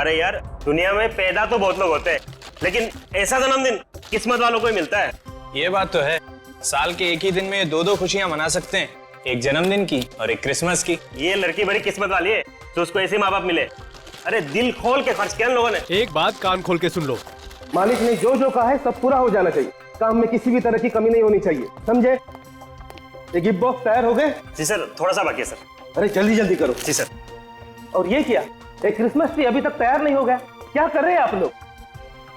अरे यार, दुनिया में पैदा तो बहुत लोग होते हैं, लेकिन ऐसा जन्मदिन किस्मत वालों को ही मिलता है। ये बात तो है, साल के एक ही दिन में दो खुशियां मना सकते हैं, एक जन्मदिन की और एक क्रिसमस की। ये लड़की बड़ी किस्मत वाली है जो उसको ऐसे माँ बाप मिले। अरे दिल खोल के खर्च किया इन लोगों ने। एक बात कान खोल के सुन लो, मालिक ने जो जो कहा है सब पूरा हो जाना चाहिए। काम में किसी भी तरह की कमी नहीं होनी चाहिए, समझे? ये गिफ्ट बॉक्स तैयार हो गए? जी सर, थोड़ा सा बाकी है सर। अरे जल्दी जल्दी करो। जी सर। और ये क्या, एक क्रिसमस ट्री अभी तक तैयार नहीं हो गया? क्या कर रहे हैं आप लोग?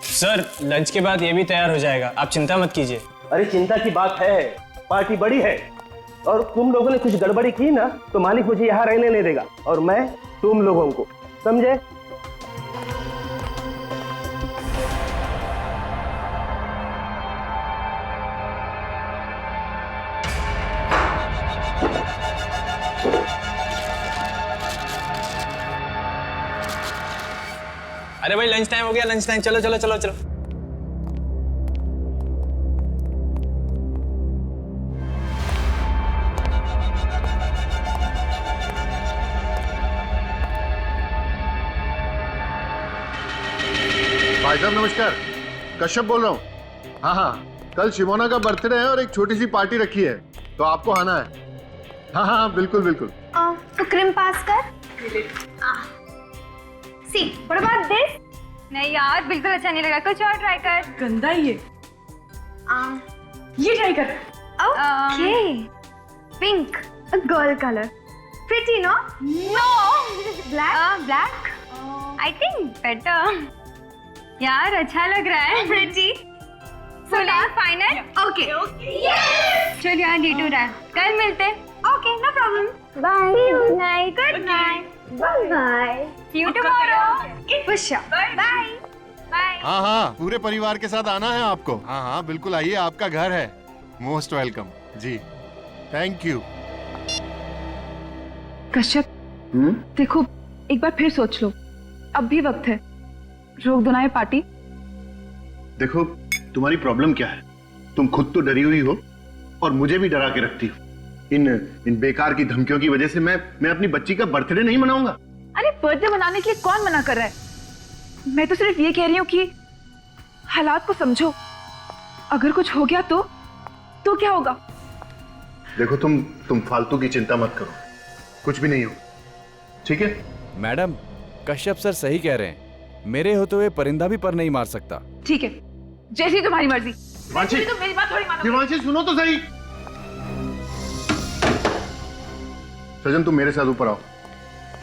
सर लंच के बाद ये भी तैयार हो जाएगा, आप चिंता मत कीजिए। अरे चिंता की बात है, पार्टी बड़ी है और तुम लोगों ने कुछ गड़बड़ी की ना तो मालिक मुझे यहाँ रहने नहीं देगा और मैं तुम लोगों को, समझे? अरे भाई लंच टाइम हो गया, लंच टाइम, चलो चलो चलो चलो। भाई साहब नमस्कार, कश्यप बोल रहा हूँ। हाँ हाँ, कल शिमोना का बर्थडे है और एक छोटी सी पार्टी रखी है, तो आपको आना है। हाँ हाँ बिल्कुल बिल्कुल। तो क्रीम पास कर। सी, व्हाट अबाउट दिस? नहीं यार, बिल्कुल अच्छा नहीं लगा, कुछ और ट्राई कर। गंदा ही है। ये ट्राई कर। Okay, pink, girl colour, pretty no? No, black, black, I think better. यार अच्छा लग रहा है, pretty. So last final, okay. चल यार, डे टू रहा है, कल मिलते। Okay, no problem. Bye, good night, good night, bye bye, see you tomorrow. खुश बाय बाय। हाँ हाँ, पूरे परिवार के साथ आना है आपको। हाँ हाँ बिल्कुल आइए, आपका घर है। Most welcome ji, thank you. Kashyap, देखो एक बार फिर सोच लो, अब भी वक्त है, रोक दो ना ये पार्टी। देखो तुम्हारी प्रॉब्लम क्या है, तुम खुद तो डरी हुई हो और मुझे भी डरा के रखती हो। इन बेकार की धमकियों की वजह से मैं अपनी बच्ची का बर्थडे नहीं मनाऊंगा। अरे बर्थडे मनाने के लिए कौन मना कर रहा है? मैं तो सिर्फ ये कह रही हूँ कि हालात को समझो, अगर कुछ हो गया तो क्या होगा? देखो तुम फालतू की चिंता मत करो, कुछ भी नहीं हो, ठीक है? मैडम, कश्यप सर सही कह रहे हैं, मेरे होते हुए परिंदा भी पर नहीं मार सकता। ठीक है, जैसी तुम्हारी मर्जी। दिवांशी, तुम मेरी बात थोड़ी मानोगे। दिवांशी सुनो तो सही। सजन तुम मेरे साथ ऊपर आओ,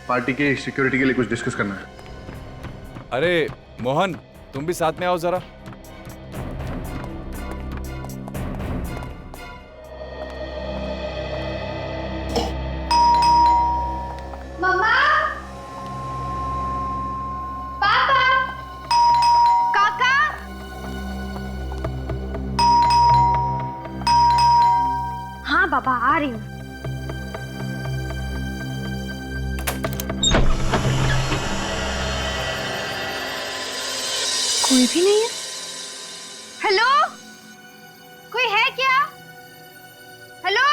पार्टी की सिक्योरिटी के लिए कुछ डिस्कस करना है। अरे मोहन, तुम भी साथ में आओ जरा। मम्मा, पापा, काका। हाँ पापा, आ रही हूँ। कोई भी नहीं है। हेलो, कोई है क्या? हेलो,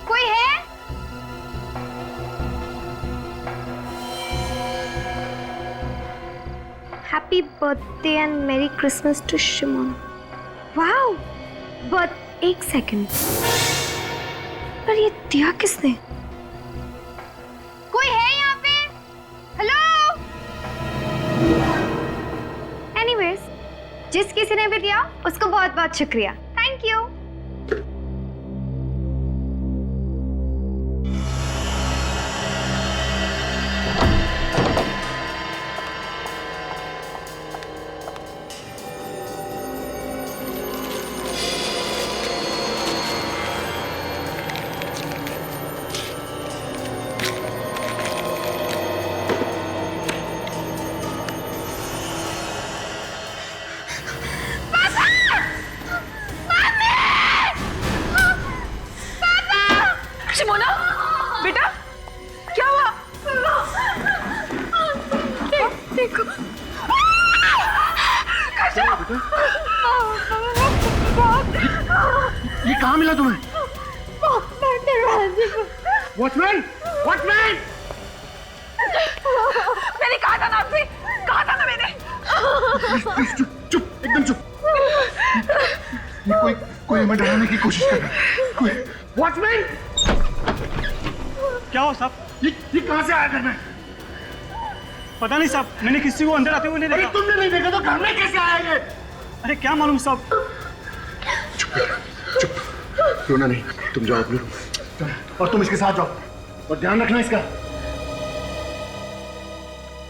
कोई है? Happy birthday and merry Christmas to Shimon. Wow, but एक सेकंड, पर ये दिया किसने? कोई है यहाँ पे? हेलो? एनीवेज, जिस किसी ने भी दिया उसको बहुत बहुत शुक्रिया, थैंक यू। शिमोना, बेटा क्या हुआ? देखो, ये कहाँ मिला तुम्हें? Watchman, watchman! मैंने कहा था ना आपसे, कहा था ना मैंने। चुप, चुप, एकदम चुप। ये कोई हमें डराने की कोशिश कर रहा है। कोई वॉचमैन! क्या हो साहब? ये कहाँ से आया घर में? पता नहीं साहब, मैंने किसी को अंदर आते हुए नहीं अरे देखा। तुमने नहीं देखा तो घर में कैसे आया ये? अरे क्या मालूम साहब। चुप बेटा, चुप। रोना नहीं, तुम जाओ अपने रूम और तुम इसके साथ जाओ और ध्यान रखना इसका।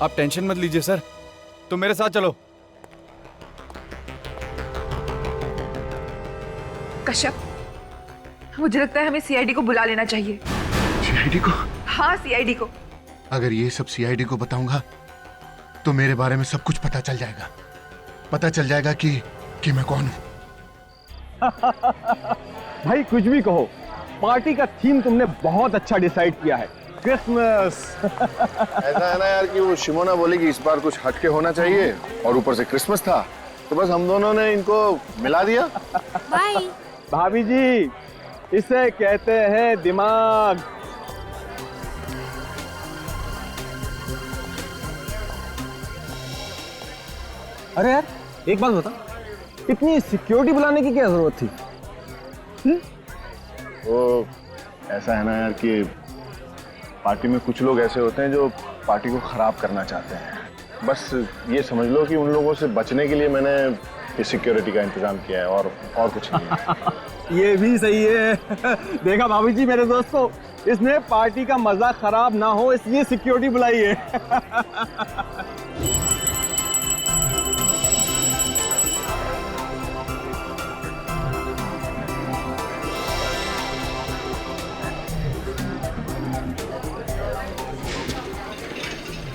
आप टेंशन मत लीजिए सर, तुम मेरे साथ चलो। कश्यप, मुझे लगता है हमें सीआईडी को बुला लेना चाहिए। सीआईडी को? हाँ, सीआईडी को। अगर ये सब सीआईडी को बताऊंगा तो मेरे बारे में सब कुछ पता चल जाएगा। पता चल जाएगा कि मैं कौन हूं। भाई कुछ भी कहो, पार्टी का थीम तुमने बहुत अच्छा डिसाइड किया है, क्रिसमस। ऐसा है ना यार कि वो शिमोना बोली कि इस बार कुछ हटके होना चाहिए और ऊपर से क्रिसमस था, तो बस हम दोनों ने इनको मिला दिया। बाय। भाभी जी, इसे कहते हैं दिमाग। अरे यार, एक बात बता, इतनी सिक्योरिटी बुलाने की क्या जरूरत थी? वो ऐसा है ना यार कि पार्टी में कुछ लोग ऐसे होते हैं जो पार्टी को खराब करना चाहते हैं। बस ये समझ लो कि उन लोगों से बचने के लिए मैंने ये सिक्योरिटी का इंतजाम किया है और कुछ नहीं है। ये भी सही है। देखा भाभी जी मेरे दोस्तों, इसने पार्टी का मजा खराब ना हो इसलिए सिक्योरिटी बुलाई है।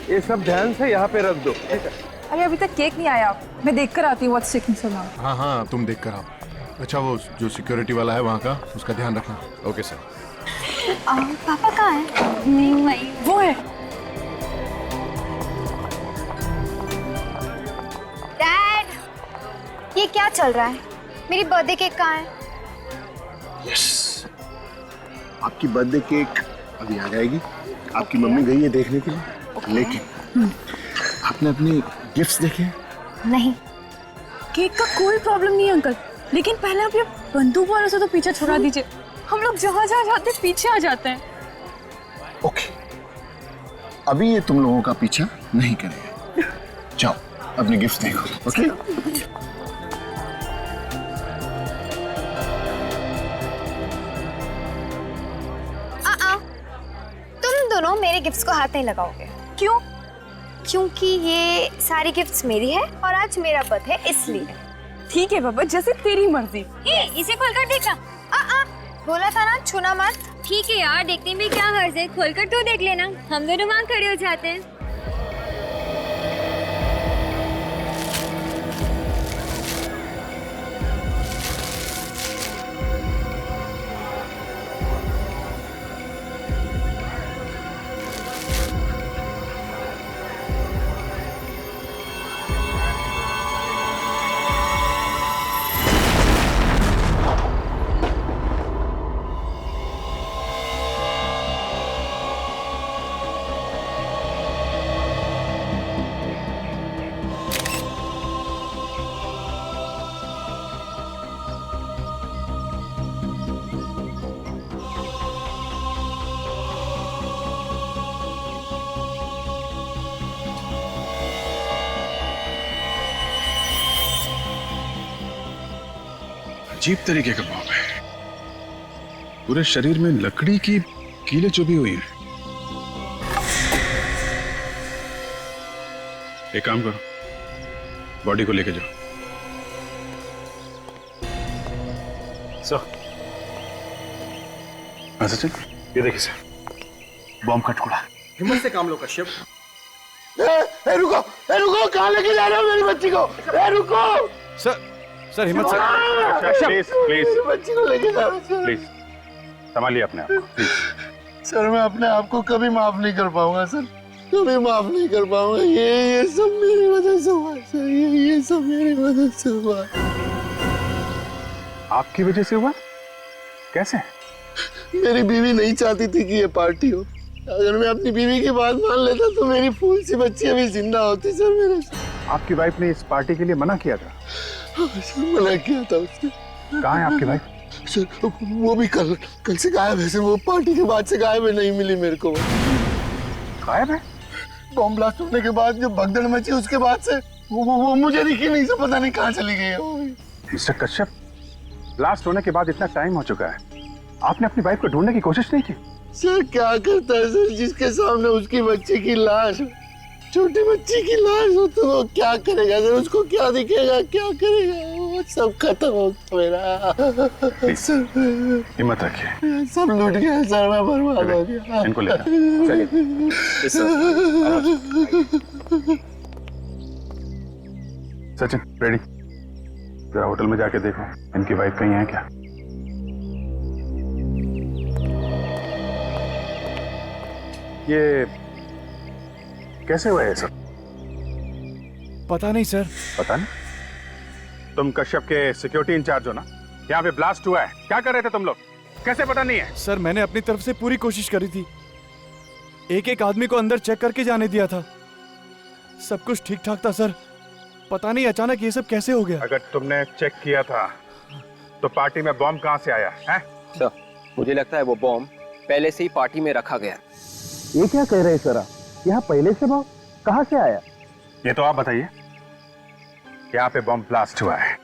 ये सब ध्यान से यहाँ पे रख दो। अरे अभी तक केक नहीं आया, मैं देख कर आती हूँ व्हाट्स टेकिंग सो लॉन्ग। हाँ हाँ, तुम देख कर आओ। अच्छा, वो जो सिक्योरिटी वाला है वहाँ का, उसका ध्यान रखना। Okay sir. पापा कहाँ है? नहीं भाई, वो है। डैड, ये क्या चल रहा है? मेरी बर्थडे केक कहाँ है? यस, आपकी बर्थडे केक अभी आ जाएगी। आपकी मम्मी गई है देखने के लिए, लेकिन आपने अपने गिफ्ट्स देखे? नहीं। केक का कोई प्रॉब्लम नहीं है अंकल, लेकिन पहले आप ये बंदूक वालों से तो पीछे छुड़ा दीजिए। हम लोग जहाँ जहाँ जाते हैं पीछे आ जाते हैं। ओके, अभी ये तुम लोगों का पीछा नहीं करेगा। जाओ अपने गिफ्ट देखो। ओके? तुम दोनों मेरे गिफ्ट्स को हाथ नहीं लगाओगे। क्यों? क्योंकि ये सारी गिफ्ट्स मेरी है और आज मेरा बर्थडे है इसलिए। ठीक है बाबा, जैसे तेरी मर्जी। इसे खोलकर देखना। बोला था ना छूना मत। ठीक है यार, देखने में क्या हर्ज है, खोलकर तो देख लेना। हम दोनों वहाँ खड़े हो जाते हैं। अजीब तरीके का बॉम्ब है, पूरे शरीर में लकड़ी की कीलें चुभी हुई हैं। एक काम करो, बॉडी को लेके जाओ। सर, ऐसा चल, ये देखिए सर, बॉम्ब का टुकड़ा। हिम्मत से काम लो कश्यप। रुको, कहाँ लेके जा रहे हो मेरी बच्ची को? रुको सर हिम्मत से। प्लीज प्लीज मेरी बच्ची को लेके जा रहे हो। प्लीज संभालिए अपने आप को, प्लीज। सर, मैं अपने आप को कभी माफ नहीं कर पाऊंगा सर, कभी माफ नहीं कर पाऊंगा। ये सब मेरी वजह से हुआ सर, ये सब मेरी वजह से हुआ। आपकी वजह से हुआ? कैसे? मेरी बीवी नहीं चाहती थी कि ये पार्टी हो। अगर मैं अपनी बीवी की बात मान लेता तो मेरी फूल सी बच्ची अभी जिंदा होती सर मेरे से। आपकी वाइफ ने इस पार्टी के लिए मना किया था? सर मना किया था उसने। कहाँ है आपकी वाइफ? सर वो भी कल से गायब है सर। वो पार्टी के बाद से गायब है, नहीं मिली मेरे को। गायब है? बॉम्ब ब्लास्ट होने के बाद जो भगदड़ मची उसके बाद से वो मुझे दिखी नहीं सर। पता नहीं कहाँ चली गई है वो। मिस्टर कश्यप, ब्लास्ट होने के बाद इतना टाइम हो चुका है, आपने अपनी वाइफ को ढूंढने की कोशिश नहीं की? सर क्या करता है सर, जिसके सामने उसकी बच्ची की लाश, छोटी बच्ची की लाश हो तो वो क्या करेगा सर? उसको क्या दिखेगा, क्या करेगा? वो सब खत्म हो गया मेरा सर। हिम्मत रखिए। सब लूट गया सर, मैं बर्बाद हो गया। इनको लेना चलिए। सचिन रेडी, जरा होटल में जाके देखो इनकी वाइफ कहीं है क्या। ये कैसे हुआ है सब? पता नहीं सर। पता नहीं? तुम कश्यप के सिक्योरिटी इंचार्ज हो ना? यहाँ पे ब्लास्ट हुआ है, क्या कर रहे थे तुम लोग? कैसे पता नहीं है? सर मैंने अपनी तरफ से पूरी कोशिश करी थी, एक एक आदमी को अंदर चेक करके जाने दिया था, सब कुछ ठीक ठाक था सर। पता नहीं अचानक ये सब कैसे हो गया। अगर तुमने चेक किया था तो पार्टी में बॉम्ब कहाँ से आया है? सर मुझे लगता है वो बॉम्ब पहले से ही पार्टी में रखा गया। ये क्या कह रहे हैं सर आप? यहाँ पहले से बॉम्ब कहाँ से आया? ये तो आप बताइए। यहाँ पे बॉम्ब ब्लास्ट हुआ है,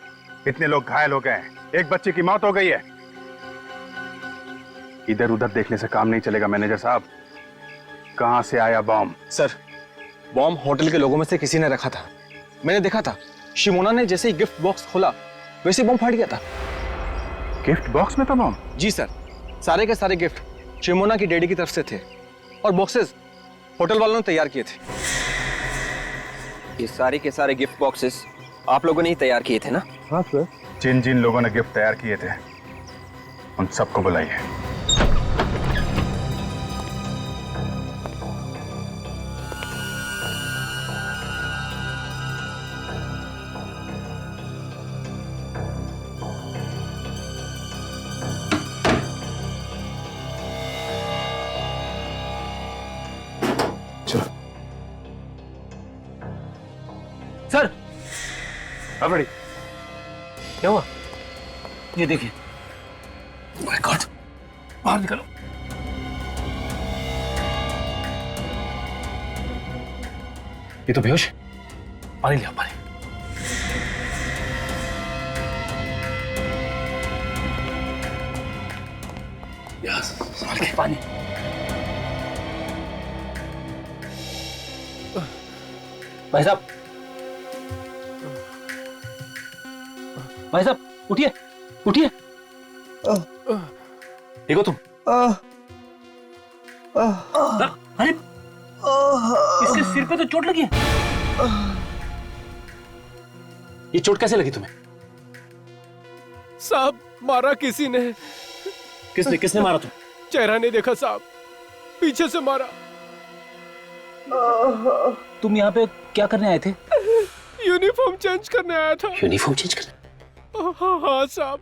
इतने लोग घायल हो गए हैं, एक बच्चे की मौत हो गई है। इधर उधर देखने से काम नहीं चलेगा मैनेजर साहब। कहाँ से आया बॉम्ब? सर बॉम्ब होटल के लोगों में से किसी ने रखा था, मैंने देखा था। शिमोना ने जैसे ही गिफ्ट बॉक्स खोला वैसे बॉम्ब फट गया था। गिफ्ट बॉक्स में था बॉम्ब? जी सर, सारे के सारे गिफ्ट शिमोना की डैडी की तरफ से थे और बॉक्सेस होटल वालों ने तैयार किए थे। ये सारे के सारे गिफ्ट बॉक्सेस आप लोगों ने ही तैयार किए थे ना? हाँ सर। जिन जिन लोगों ने गिफ्ट तैयार किए थे उन सबको बुलाइए। सर अब बड़ी क्या हुआ? ये देखिए। माय गॉड, बाहर निकलो। ये तो बेहोश। पानी लिया, पानी। संभाल के पानी। भाई साहब, भाई साहब उठिए, उठिए। देखो तुम। अरे इसके सिर पे तो चोट लगी है। ये चोट कैसे लगी तुम्हें? साहब मारा किसी ने। किसने मारा तुम? चेहरा नहीं देखा साहब, पीछे से मारा। तुम यहाँ पे क्या करने आए थे? यूनिफॉर्म चेंज करने आया था। यूनिफॉर्म चेंज करने? हाँ साहब।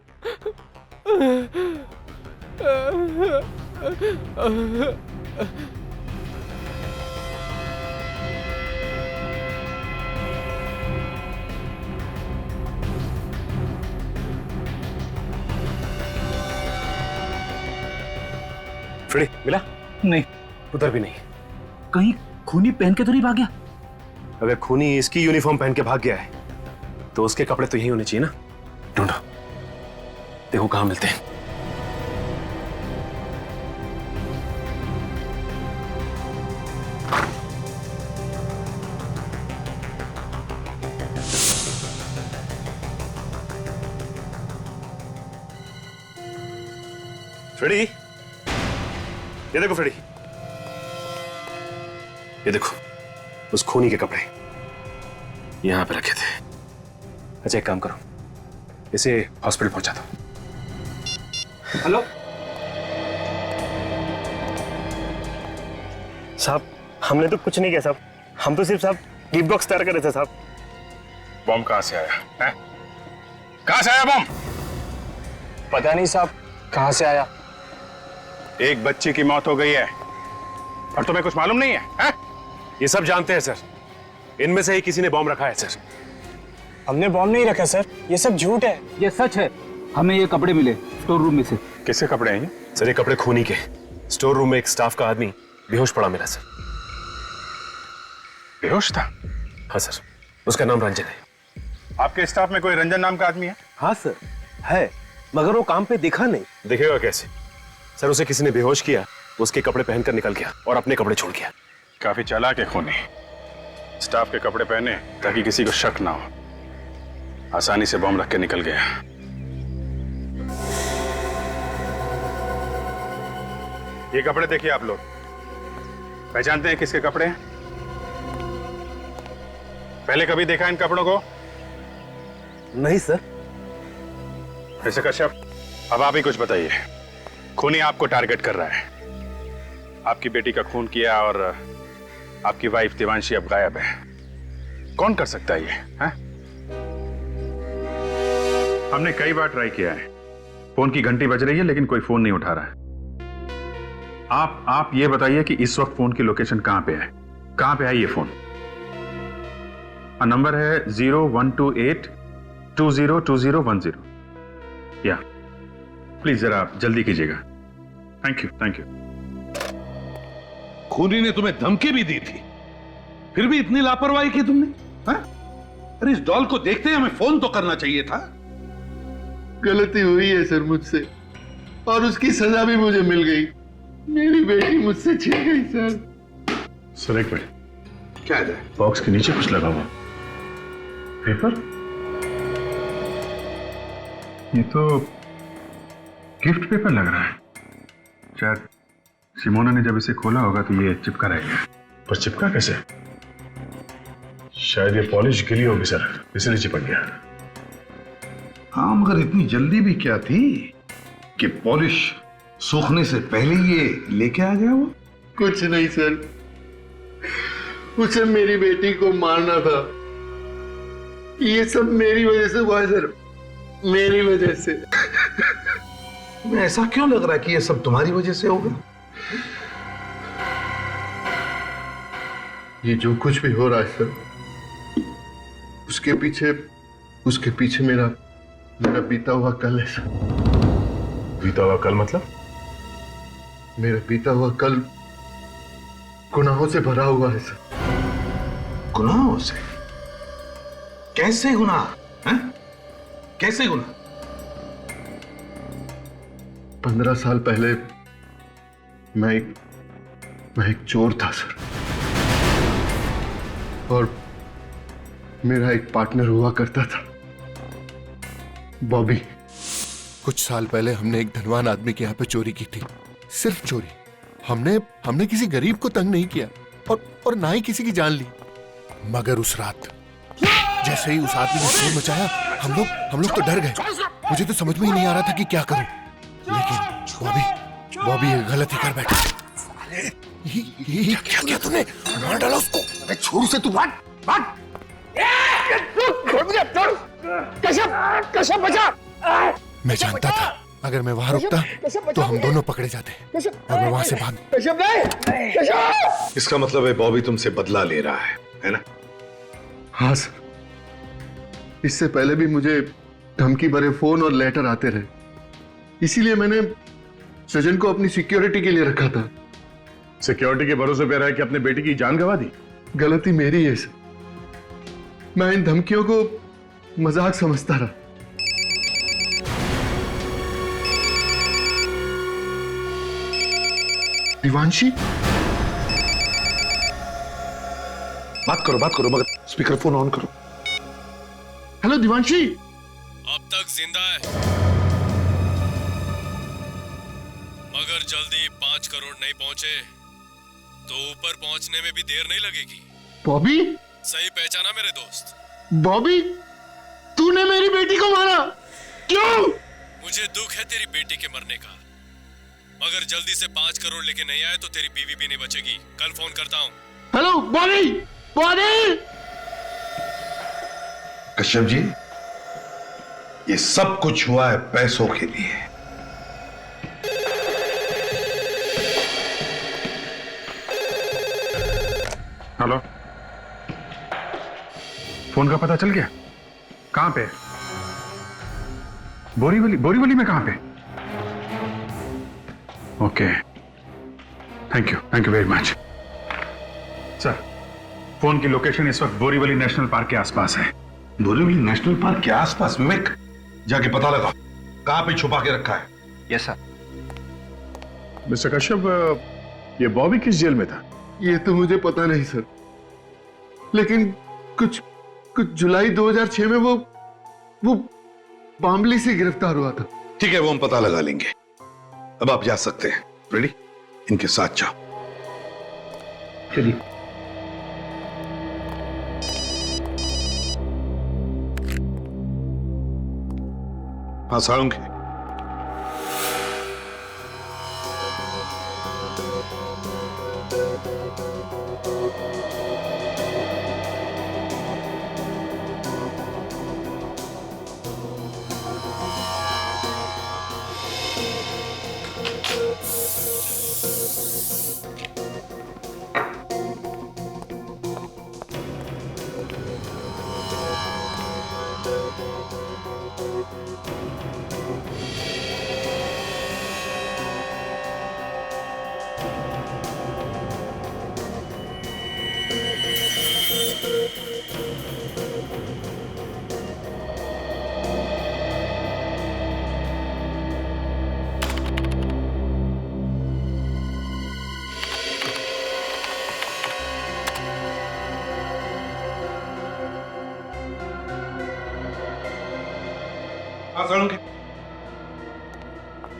फ्रेडी मिला? नहीं, उधर भी नहीं। कहीं खूनी पहन के तो नहीं भाग गया? अगर खूनी इसकी यूनिफॉर्म पहन के भाग गया है तो उसके कपड़े तो यही होने चाहिए ना। ढूंढो, देखो कहां मिलते हैं। फ्रेडी, ये देखो फ्रेडी, ये देखो उस खूनी के कपड़े यहां पे रखे थे। अच्छा एक काम करो, इसे हॉस्पिटल पहुंचा दो। हेलो साहब, हमने तो कुछ नहीं किया साहब, हम तो सिर्फ साहब गिफ्ट बॉक्स तैयार कर रहे थे साहब। बॉम्ब कहां से आया है? कहां से आया बॉम्ब? पता नहीं साहब, कहाँ से आया? एक बच्ची की मौत हो गई है और तुम्हें कुछ मालूम नहीं है? ये सब जानते हैं सर, इनमें से ही किसी ने बॉम्ब रखा है सर। हमने बॉम्ब नहीं रखा सर, ये सब झूठ है। ये सच है, हमें ये कपड़े मिले स्टोर रूम में से। किसके कपड़े हैं ये? सर ये कपड़े खूनी के। स्टोर रूम में एक स्टाफ का आदमी बेहोश पड़ा मिला सर। बेहोश था? हाँ सर, उसका नाम रंजन है। आपके स्टाफ में कोई रंजन नाम का आदमी है? हाँ सर है, मगर वो काम पे दिखा नहीं। दिखेगा कैसे सर, उसे किसी ने बेहोश किया, उसके कपड़े पहनकर निकल गया और अपने कपड़े छोड़ गया। काफी चालाक है खूनी। स्टाफ के कपड़े पहने ताकि किसी को शक ना हो, आसानी से बम रख के निकल गया। ये कपड़े देखिए आप लोग, पहचानते हैं किसके कपड़े हैं? पहले कभी देखा इन कपड़ों को? नहीं सर। ऐसे कश्यप, अब आप ही कुछ बताइए। खूनी आपको टारगेट कर रहा है, आपकी बेटी का खून किया और आपकी वाइफ देवांशी अब गायब है। कौन कर सकता है ये? है? हमने कई बार ट्राई किया है, फोन की घंटी बज रही है लेकिन कोई फोन नहीं उठा रहा है। आप ये बताइए कि इस वक्त फोन की लोकेशन कहां पे है? कहां पे है ये फोन? नंबर है 0128202010। या प्लीज जरा जल्दी कीजिएगा। Thank you, thank you. खूनी ने तुम्हें धमकी भी दी थी, फिर भी इतनी लापरवाही की तुमने? हाँ? अरे इस डॉल को देखते ही हमें फोन तो करना चाहिए था। गलती हुई है सर मुझसे, और उसकी सजा भी मुझे मिल गई। मेरी बेटी मुझसे छिन गई सर। सर एक मिनट, क्या है? बॉक्स के नीचे कुछ लगा हुआ पेपर? ये तो गिफ्ट पेपर लग रहा है। शायद सिमोना ने जब इसे खोला होगा तो ये चिपका रहेगा। पर चिपका कैसे? शायद ये पॉलिश गिली होगी सर, इसलिए चिपक गया। हाँ, मगर इतनी जल्दी भी क्या थी कि पॉलिश सूखने से पहले ये लेके आ गया वो? कुछ नहीं सर, उसे मेरी बेटी को मारना था। ये सब मेरी वजह से हुआ है सर, मेरी वजह से। तुम्हें ऐसा क्यों लग रहा है कि ये सब तुम्हारी वजह से होगा? ये जो कुछ भी हो रहा है सर, उसके पीछे मेरा बीता हुआ कल है सर। बीता हुआ कल मतलब? मेरा बीता हुआ कल गुनाहों से भरा हुआ है सर। गुनाहों से? कैसे गुनाह? हैं? कैसे गुनाह? 15 साल पहले मैं एक चोर था सर, और मेरा एक पार्टनर हुआ करता था, बॉबी। कुछ साल पहले हमने एक धनवान आदमी के यहाँ पे चोरी की थी, सिर्फ चोरी। हमने किसी गरीब को तंग नहीं किया और ना ही किसी की जान ली। मगर उस रात जैसे ही उस आदमी ने शोर मचाया, हम लोग तो डर गए। मुझे तो समझ में ही नहीं आ रहा था कि क्या करूं, लेकिन बॉबी ये गलती कर बैठा। ये क्या किया तूने? मार डाला उसको। अरे छोड़ उसे, तू भाग। कश्यप बचा। मैं जानता था अगर मैं वहां रुकता तो हम दोनों पकड़े जाते, और मैं वहां से भाग। इसका मतलब है बॉबी तुमसे बदला ले रहा है ना? हाँ सर, इससे पहले भी मुझे धमकी भरे फोन और लेटर आते रहे, इसीलिए मैंने सजन को अपनी सिक्योरिटी के लिए रखा था। सिक्योरिटी के भरोसे पे रह के अपने बेटी की जान गंवा दी? गलती मेरी है सर, मैं इन धमकियों को मजाक समझता रहा। दिवांशी, बात करो, मगर स्पीकर फोन ऑन करो। हेलो दिवांशी। अब तक जिंदा है, मगर जल्दी 5 करोड़ नहीं पहुंचे तो ऊपर पहुंचने में भी देर नहीं लगेगी। बॉबी? सही पहचाना मेरे दोस्त? बॉबी, तूने मेरी बेटी को मारा, क्यों? मुझे दुख है तेरी बेटी के मरने का, मगर जल्दी से 5 करोड़ लेके नहीं आए तो तेरी बीवी भी नहीं बचेगी। कल फोन करता हूँ। हेलो बॉबी। कश्यप जी, ये सब कुछ हुआ है पैसों के लिए। हेलो, फोन का पता चल गया? कहां पे? बोरीवली में कहां पे? Okay, thank you very much. Sir, phone की लोकेशन इस वक्त बोरीवली नेशनल पार्क के आसपास है। बोरीवली नेशनल पार्क के आसपास? विवेक, जाके पता लगाओ कहां पे छुपा के रखा है। Yes sir. मिस्टर कश्यप, ये बॉबी किस जेल में था? ये तो मुझे पता नहीं सर, लेकिन कुछ जुलाई 2006 में वो बामली से गिरफ्तार हुआ था। ठीक है, वो हम पता लगा लेंगे। अब आप जा सकते हैं। रेडी? इनके साथ जाओ। चलिए। हाँ, साळुंखे।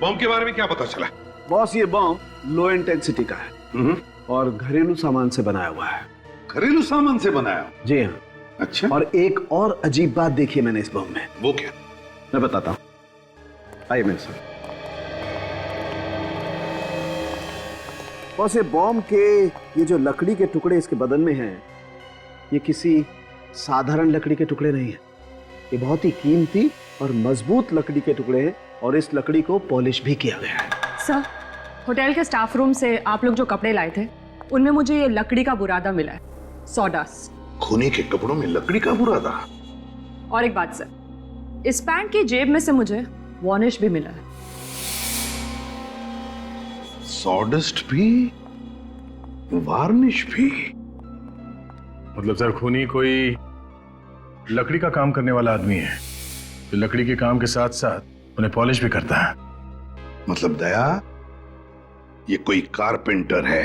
बम के बारे में क्या पता चला? बॉस, ये बम लो इंटेंसिटी का है और घरेलू सामान से बनाया हुआ है। घरेलू सामान से बनाया? जी हाँ। अच्छा। और एक और अजीब बात देखी मैंने इस बम में। वो क्या? मैं बताता हूँ, आइए मेरे साथ। बॉस, ये बम के ये जो लकड़ी के टुकड़े इसके बदन में हैं, ये किसी साधारण लकड़ी के टुकड़े नहीं है। ये बहुत ही कीमती और मजबूत लकड़ी के टुकड़े हैं और इस लकड़ी को पॉलिश भी किया गया है। सर, होटल के स्टाफ रूम से आप लोग जो कपड़े लाए थे उनमें मुझे ये लकड़ी का बुरादा मिला है, सॉडस्ट। खूनी के कपड़ों में लकड़ी का बुरादा? और एक बात सर, इस पैंट की जेब में से मुझे वार्निश भी मिला है। सॉडस्ट भी, वार्निश भी? मतलब सर, खूनी कोई लकड़ी का काम करने वाला आदमी है जो लकड़ी के काम के साथ साथ उन्हें पॉलिश भी करता है। मतलब दया, ये कोई कारपेंटर है।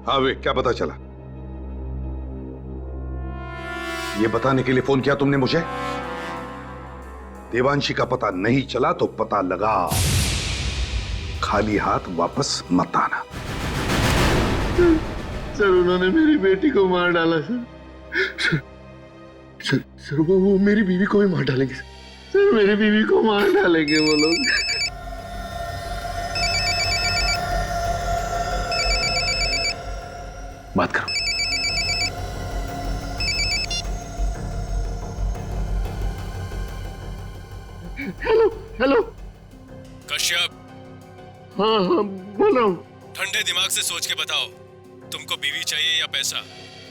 हाँ वे, क्या पता चला? ये बताने के लिए फोन किया तुमने मुझे? देवांशी का पता नहीं चला तो पता लगा, खाली हाथ वापस मत आना। सर, उन्होंने मेरी बेटी को मार डाला सर। सर, वो मेरी बीवी को भी मार डालेंगे सर। मेरी बीवी को मार डालेंगे वो लोग। बात करो। हेलो। कश्यप। हाँ, बोल रहा हूँ। ठंडे दिमाग से सोच के बताओ, तुमको बीवी चाहिए या पैसा?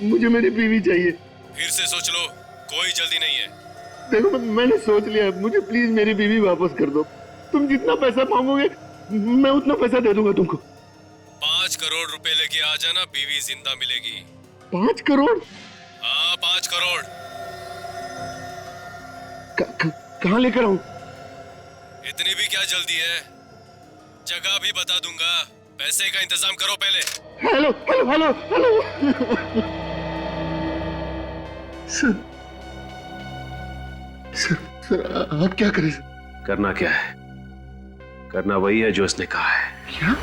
मुझे मेरी बीवी चाहिए। फिर से सोच लो, कोई जल्दी नहीं है। देखो, मैंने सोच लिया, मुझे प्लीज मेरी बीवी वापस कर दो। तुम जितना पैसा मांगोगे मैं उतना पैसा दे दूंगा तुमको। 5 करोड़ रुपए लेके आ जाना, बीवी जिंदा मिलेगी। 5 करोड़? हाँ, 5 करोड़। कहाँ लेकर आऊं? इतनी भी क्या जल्दी है? जगह भी बता दूंगा, पैसे का इंतजाम करो पहले। Hello hello hello hello. Sir, आप क्या करें? करना क्या है? करना वही है जो उसने कहा है। क्या?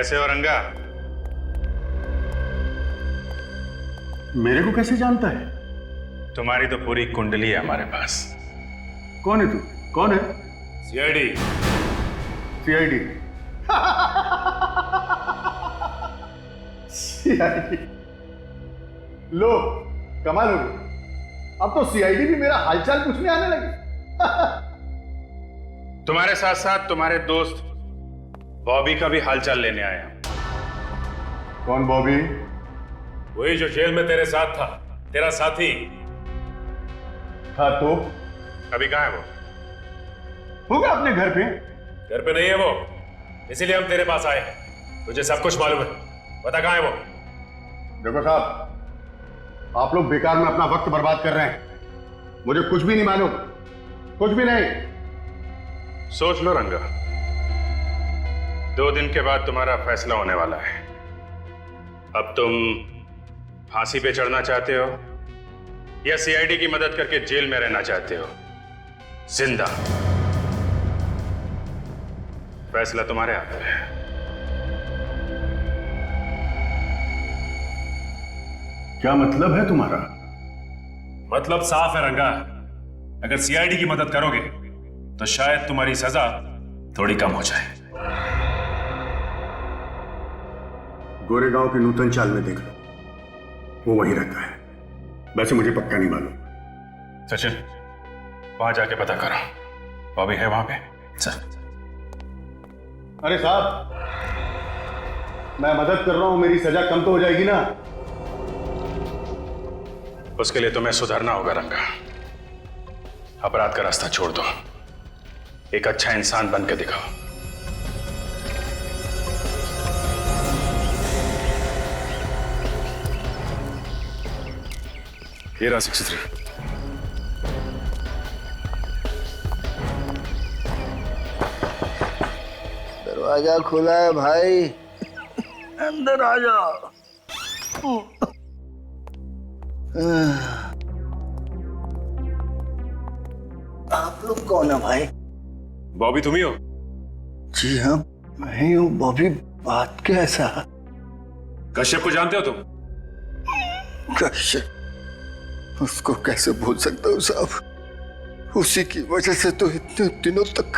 कैसे हो रंगा? मेरे को कैसे जानता है? तुम्हारी तो पूरी कुंडली है हमारे पास। कौन है तू? कौन है? सीआईडी। सीआईडी? सीआईडी? लो, कमाल हो गई। अब तो सीआईडी भी मेरा हालचाल पूछने आने लगी। तुम्हारे साथ साथ तुम्हारे दोस्त बॉबी का भी हालचाल लेने आया। कौन बॉबी? वही जो जेल में तेरे साथ था, तेरा साथी। हाँ तो? अभी कहाँ है वो? होगा अपने घर पे। घर पे नहीं है वो, इसीलिए हम तेरे पास आए हैं। तुझे सब कुछ मालूम है, बता कहाँ है वो? देखो साहब, आप लोग बेकार में अपना वक्त बर्बाद कर रहे हैं। मुझे कुछ भी नहीं मालूम, कुछ भी नहीं। सोच लो रंगा, 2 दिन के बाद तुम्हारा फैसला होने वाला है। अब तुम फांसी पे चढ़ना चाहते हो या सीआईडी की मदद करके जेल में रहना चाहते हो जिंदा? फैसला तुम्हारे हाथ में है। क्या मतलब है तुम्हारा? मतलब साफ है रंगा, अगर सीआईडी की मदद करोगे तो शायद तुम्हारी सजा थोड़ी कम हो जाए। गोरेगांव के नूतन चाल में देख लो, वो वहीं रहता है। वैसे मुझे पक्का नहीं मालूम। सचिन, वहां जाके पता करो, बॉबी है वहां पे। चल। अरे साहब, मैं मदद कर रहा हूं, मेरी सजा कम तो हो जाएगी ना? उसके लिए तुम्हें सुधरना होगा रंगा। अपराध का रास्ता छोड़ दो, एक अच्छा इंसान बन के दिखाओ। ये रहा 63। दरवाजा खुला है भाई, अंदर आ जाओ। आप लोग कौन है भाई? बॉबी तुम ही हो? जी हाँ, मैं ही हूँ। बॉबी, बात कैसा? कश्यप को जानते हो तुम? कश्यप? उसको कैसे भूल सकता हूँ साहब, उसी की वजह से तो इतने दिनों तक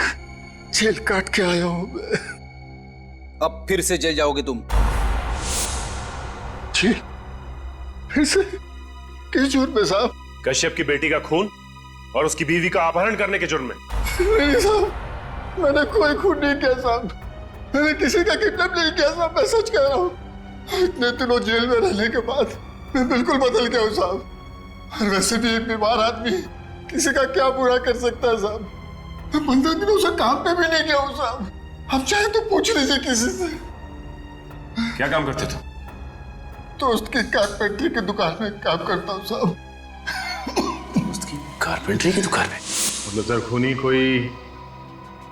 जेल काट के आया हूँ मैं। अब फिर से जेल जाओगे तुम? जी, फिर से? किस जुर्म में साहब? कश्यप की बेटी का खून और उसकी बीवी का अपहरण करने के जुर्म में। नहीं साहब, मैंने कोई खून नहीं किया साहब, मैंने किसी का किडनैप नहीं किया साहब, मैं सच कह रहा हूँ। इतने दिनों जेल में रहने के बाद मैं बिल्कुल बदल गया हूँ साहब। और वैसे भी एक बीमार आदमी किसी का क्या बुरा कर सकता है साहब? मैं 15 दिनों से काम पे भी नहीं गया हूँ साहब। आप चाहे तो पूछ लीजिए किसी से। क्या काम करते थे? दोस्त की कारपेंटरी की दुकान में काम करता हूँ साहब। दोस्त की कारपेंटरी की दुकान में? मतलब सर, खूनी कोई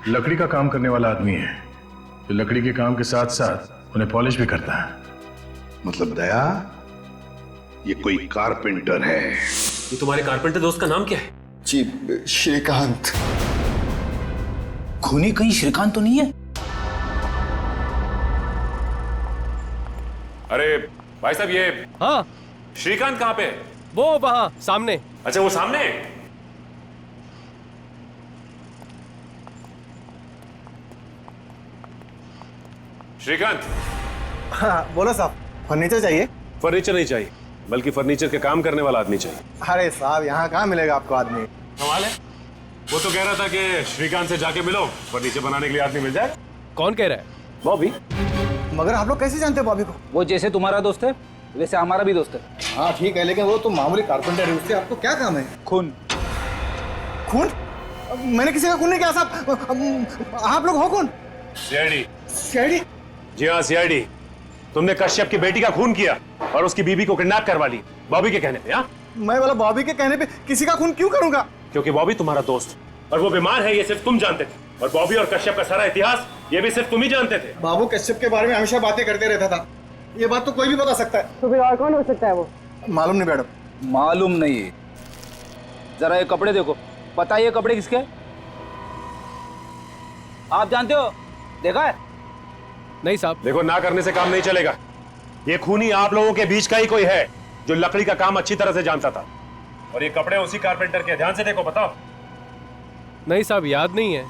लकड़ी का काम करने वाला आदमी है जो लकड़ी के काम के साथ साथ उन्हें पॉलिश भी करता है। मतलब दया, ये कोई कारपेंटर है। ये तुम्हारे कारपेंटर दोस्त का नाम क्या है? जी, श्रीकांत। खूनी कहीं श्रीकांत तो नहीं है? अरे भाई साहब, ये हाँ, श्रीकांत कहाँ पे है? वो वहां सामने। अच्छा, वो सामने। श्रीकांत। हाँ बोलो साहब, फर्नीचर चाहिए? फर्नीचर नहीं चाहिए, बल्कि फर्नीचर के काम करने वाला आदमी चाहिए। अरे साहब, यहाँ कहाँ मिलेगा आपको आदमी? कमाल है, वो तो कह रहा था कि श्रीकांत से जाके मिलो, फर्नीचर बनाने के लिए आदमी मिल जाए। कौन कह रहा है? बॉबी। मगर आप लोग कैसे जानते हैं बॉबी को? वो जैसे तुम्हारा दोस्त है वैसे हमारा भी दोस्त है। हाँ ठीक है, लेकिन वो तो मामूली कारपेंटर है, उससे आपको क्या काम है? खून। खून? मैंने किसी का खून नहीं किया साहब। आप लोग हो कौन? सीआईडी। सीआईडी? जी हाँ, सीआईडी। तुमने कश्यप की बेटी का खून किया और उसकी बीवी को किडनैप करवा ली बॉबी के कहने पे। हाँ, मैं बोला बॉबी के कहने पे किसी का खून क्यों करूंगा? क्योंकि बॉबी तुम्हारा दोस्त और वो बीमार है, ये सिर्फ तुम जानते थे। और बॉबी और कश्यप का सारा इतिहास ये भी सिर्फ तुम ही जानते थे। बाबू कश्यप के बारे में हमेशा बातें करते रहता था, ये बात तो कोई भी बता सकता है। तो फिर और कौन हो सकता है वो? मालूम नहीं मैडम। मालूम नहीं है? जरा ये कपड़े देखो, पता है ये कपड़े किसके? आप जानते हो? देखा है? नहीं साहब। देखो, ना करने से काम नहीं चलेगा। ये खूनी आप लोगों के बीच का ही कोई है जो लकड़ी का काम अच्छी तरह से जानता था। और ये कपड़े उसी कारपेंटर के। ध्यान से देखो, बताओ। नहीं साहब, याद नहीं है।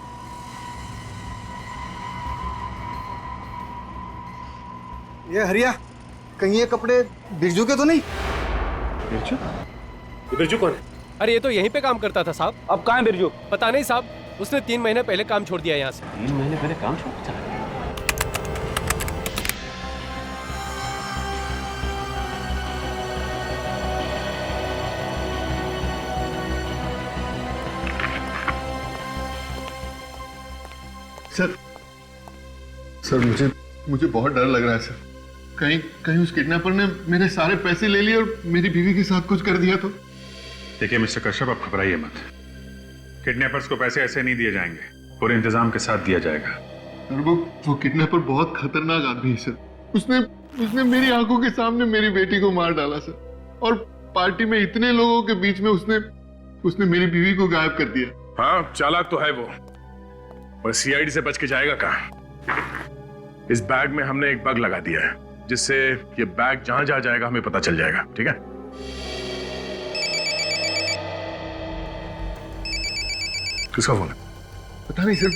ये हरिया, कहीं ये कपड़े बिरजू के तो नहीं? बिरजू? ये बिरजू कौन है? अरे ये तो यहीं पे काम करता था साहब। अब कहाँ है बिरजू? पता नहीं साहब, उसने 3 महीने पहले काम छोड़ दिया यहाँ से। 3 महीने पहले काम छोड़ चला गया? सर मुझे बहुत डर लग रहा है सर। कहीं उस किडनैपर ने मेरे सारे पैसे ले लिए और मेरी बीवी के साथ कुछ कर दिया तो। देखिए मिस्टर कश्यप, आप घबराइए मत। किडनैपर्स को पैसे ऐसे नहीं दिए जाएंगे, पूरे इंतजाम के साथ दिया जाएगा। और वो किडनैपर बहुत खतरनाक आदमी है सर। उसने मेरी आंखों के सामने मेरी बेटी को मार डाला सर। और पार्टी में इतने लोगों के बीच में उसने मेरी बीवी को गायब कर दिया। हाँ, चालाक तो है वो, पर सीआईडी से बच के जाएगा कहाँ? इस बैग में हमने एक बग लगा दिया है, जिससे ये बैग जहां जहां जाएगा हमें पता चल जाएगा। ठीक है? किसका फोन है? पता नहीं सर,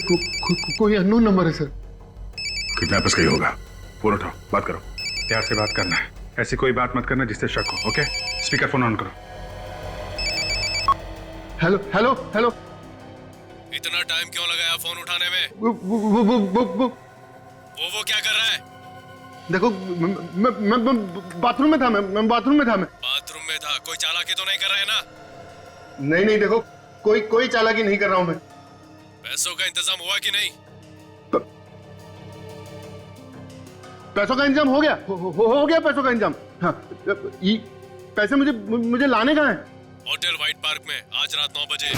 कोई अननोन नंबर है सर। किडनैपर्स का ही होगा। फोन उठाओ, बात करो। प्यार से बात करना है, ऐसी कोई बात मत करना जिससे शक हो। ओके? स्पीकर फोन ऑन करो। Hello hello hello. इतना टाइम क्यों लगाया फोन उठाने में? वो क्या कर रहा है? देखो, मैं बाथरूम में था। मैं बाथरूम में था। बाथरूम में था? कोई चालाकी तो नहीं कर रहा है ना? नहीं, देखो, कोई चालाकी नहीं कर रहा हूं मैं। पैसों का इंतजाम हुआ कि नहीं? पैसों का इंतजाम हो गया। हो गया पैसों का इंतजाम। हाँ, पैसे मुझे लाने कहाँ हैं? होटल व्हाइट पार्क में आज रात 9 बजे।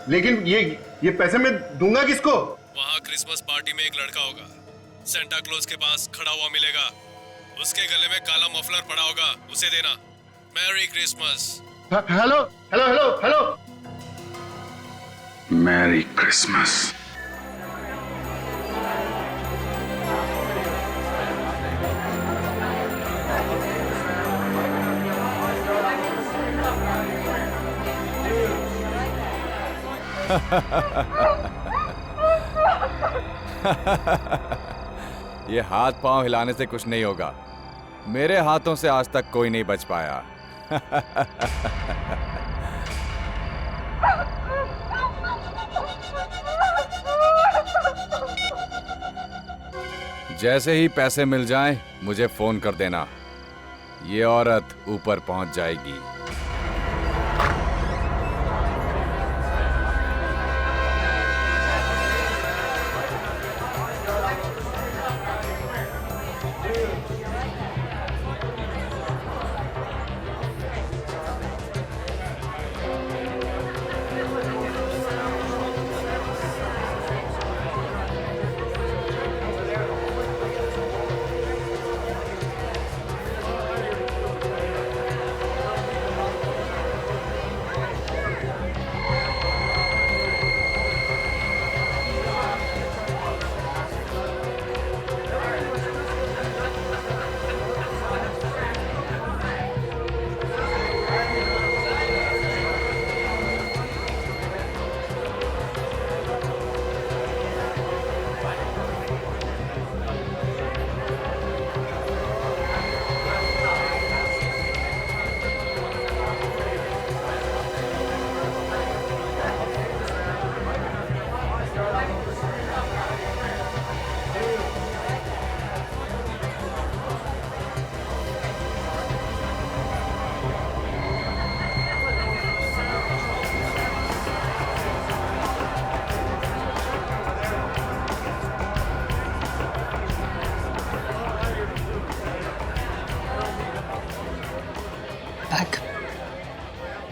लेकिन ये पैसे मैं दूंगा किसको? वहाँ क्रिसमस पार्टी में एक लड़का होगा, सेंटा क्लॉज के पास खड़ा हुआ मिलेगा। उसके गले में काला मफलर पड़ा होगा, उसे देना। Merry Christmas. Hello hello hello hello. Merry Christmas. ये हाथ पांव हिलाने से कुछ नहीं होगा। मेरे हाथों से आज तक कोई नहीं बच पाया। जैसे ही पैसे मिल जाएं, मुझे फोन कर देना। ये औरत ऊपर पहुंच जाएगी।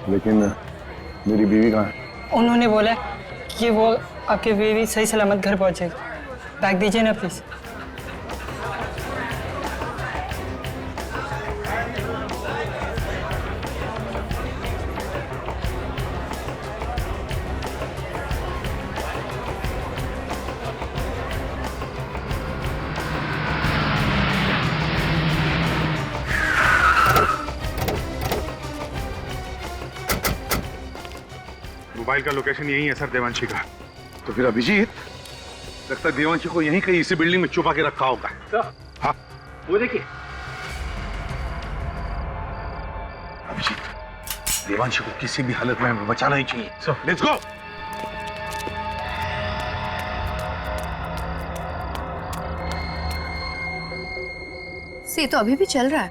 लेकिन मेरी बीवी कहाँ है? उन्होंने बोला कि वो आपकी बीवी सही सलामत घर पहुंचेगी। बैग दीजिए ना प्लीज। मोबाइल का लोकेशन यही है सर, देवांशी का। तो फिर अभिजीत, लगता है देवांशी को यहीं कहीं इसी बिल्डिंग में छुपा के रखा होगा। हाँ, वो देखिए अभिजीत, देवांशी को किसी भी हालत में हमें बचाना ही चाहिए। So let's go. से तो अभी भी चल रहा है।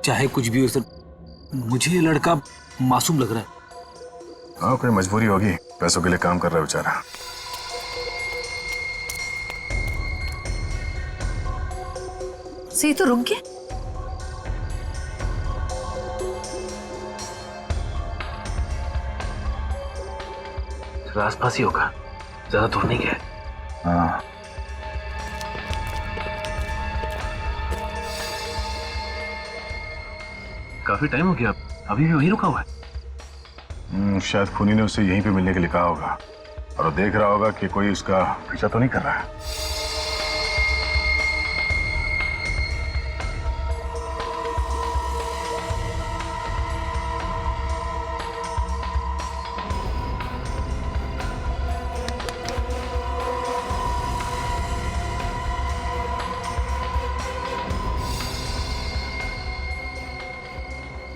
चाहे कुछ भी हो सर, मुझे ये लड़का मासूम लग रहा है। हाँ, कोई मजबूरी होगी, पैसों के लिए काम कर रहा है बेचारा। से तो रुक गया। आसपास ही होगा, ज्यादा दूर नहीं गया। हाँ, काफी टाइम हो गया, अभी भी वहीं रुका हुआ है। शायद खूनी ने उसे यहीं पे मिलने के लिए कहा होगा और वो देख रहा होगा कि कोई उसका पीछा तो नहीं कर रहा है।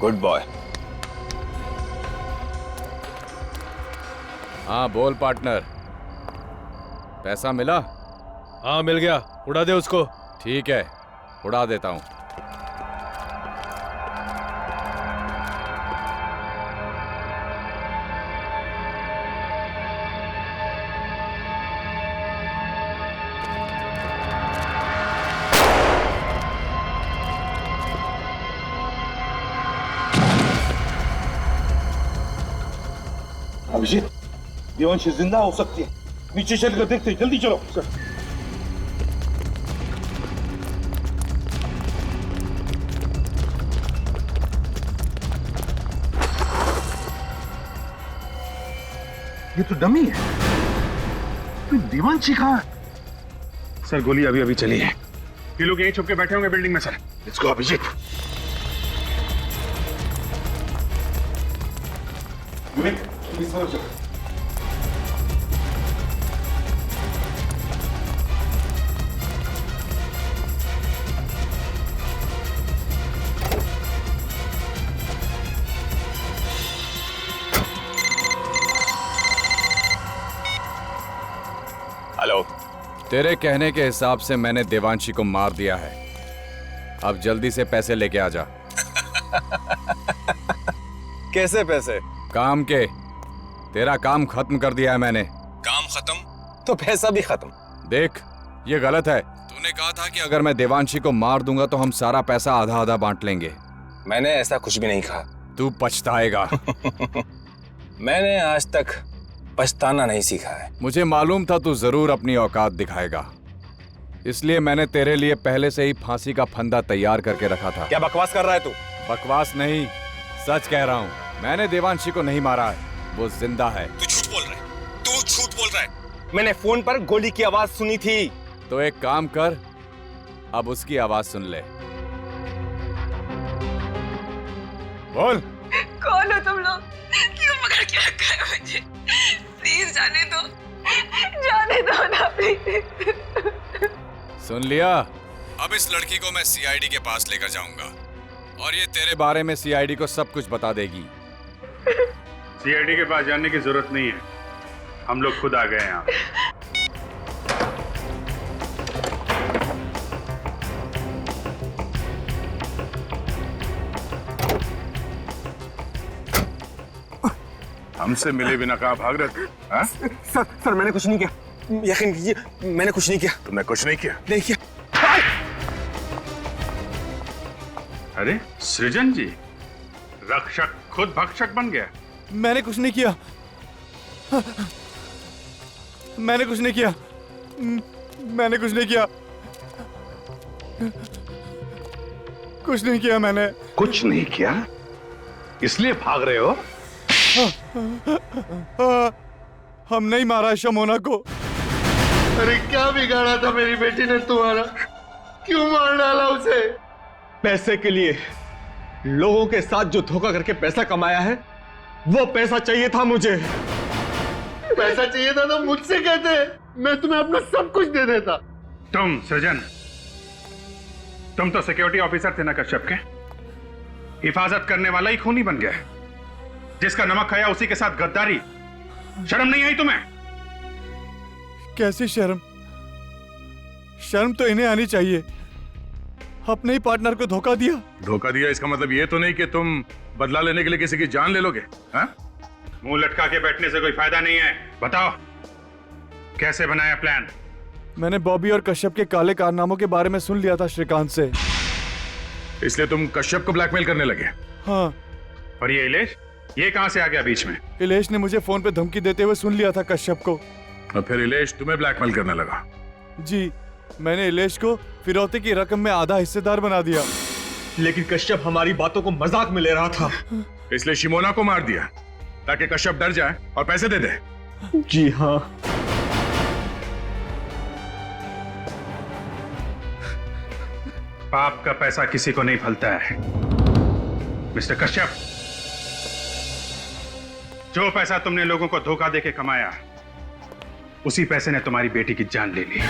Good boy. हाँ बोल पार्टनर, पैसा मिला? हाँ मिल गया, उड़ा दे उसको। ठीक है, उड़ा देता हूँ। अभिजीत, देवांशी जिंदा हो सकती है, नीचे चलकर देखते हैं, जल्दी चलो। ये तो डमी है। तो देवांशी कहाँ है? सर गोली अभी अभी चली है, ये लोग यहीं छुप के बैठे होंगे बिल्डिंग में sir. Let's go Abhijit. Hello. तेरे कहने के हिसाब से मैंने देवांशी को मार दिया है। अब जल्दी से पैसे लेके आ जा। कैसे पैसे? काम के। तेरा काम खत्म कर दिया है मैंने। काम खत्म तो पैसा भी खत्म। देख, ये गलत है। तूने कहा था कि अगर मैं देवांशी को मार दूंगा तो हम सारा पैसा आधा आधा बांट लेंगे। मैंने ऐसा कुछ भी नहीं कहा। तू पछताएगा। मैंने आज तक पछताना नहीं सीखा है। मुझे मालूम था तू जरूर अपनी औकात दिखाएगा, इसलिए मैंने तेरे लिए पहले से ही फांसी का फंदा तैयार करके रखा था। क्या बकवास कर रहा है तू? बकवास नहीं, सच कह रहा हूँ। मैंने देवांशी को नहीं मारा है, वो जिंदा है। तू झूठ बोल रहा है। तू झूठ बोल रहा है। मैंने फोन पर गोली की आवाज सुनी थी। तो एक काम कर, अब उसकी आवाज सुन ले। बोल। कौन हो तुम लोग? क्यों पकड़ के रखा है मुझे? प्लीज जाने दो ना प्लीज। सुन लिया? अब इस लड़की को मैं सीआईडी के पास लेकर जाऊंगा और ये तेरे बारे में सीआईडी को सब कुछ बता देगी। सीआईडी के पास जाने की जरूरत नहीं है, हम लोग खुद आ गए यहाँ। हमसे मिले बिना कहाँ भाग रहे थे? सर मैंने कुछ नहीं किया, यकीन कीजिए मैंने कुछ नहीं किया। तुमने कुछ नहीं किया? नहीं किया। अरे सृजन जी, रक्षक खुद भक्षक बन गया। मैंने कुछ नहीं किया। मैंने कुछ नहीं किया। मैंने कुछ नहीं किया। कुछ नहीं किया मैंने। कुछ नहीं किया इसलिए भाग रहे हो? हम नहीं मारा शमोना को। अरे क्या बिगाड़ा था मेरी बेटी ने तुम्हारा? क्यों मार डाला उसे? पैसे के लिए लोगों के साथ जो धोखा करके पैसा कमाया है, वो पैसा चाहिए था मुझे। पैसा चाहिए था तो मुझसे कहते, मैं तुम्हें अपना सब कुछ दे देता। तुम सृजन, तुम तो सिक्योरिटी ऑफिसर थे ना कश्यप के, हिफाजत करने वाला ही खूनी बन गया। जिसका नमक खाया उसी के साथ गद्दारी, शर्म नहीं आई तुम्हें? कैसी शर्म? शर्म तो इन्हें आनी चाहिए, अपने ही पार्टनर को धोखा दिया। धोखा दिया इसका मतलब ये तो नहीं कि तुम बदला लेने के लिए किसी की जान ले लोगे? हाँ? मुंह लटका के बैठने से कोई फायदा नहीं है। बताओ कैसे बनाया प्लान? मैंने बॉबी और कश्यप के काले कारनामों के बारे में सुन लिया था श्रीकांत से, इसलिए तुम कश्यप को ब्लैकमेल करने लगे? हाँ। और ये इलेश, ये कहां से आ गया बीच में? इलेश ने मुझे फोन पे धमकी देते हुए सुन लिया था कश्यप को। और फिर इलेश तुम्हें ब्लैकमेल करने लगा? जी, मैंने इलेश को फिरौती की रकम में आधा हिस्सेदार बना दिया। लेकिन कश्यप हमारी बातों को मजाक में ले रहा था, इसलिए शिमोना को मार दिया ताकि कश्यप डर जाए और पैसे दे दे। जी हाँ। पाप का पैसा किसी को नहीं फलता है मिस्टर कश्यप। जो पैसा तुमने लोगों को धोखा देके कमाया, उसी पैसे ने तुम्हारी बेटी की जान ले ली।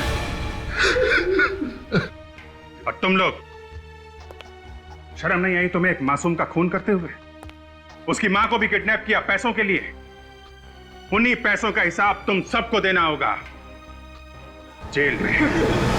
और तुम लोग, शर्म नहीं आई तुम्हें एक मासूम का खून करते हुए? उसकी मां को भी किडनैप किया पैसों के लिए। उन्हीं पैसों का हिसाब तुम सबको देना होगा जेल में।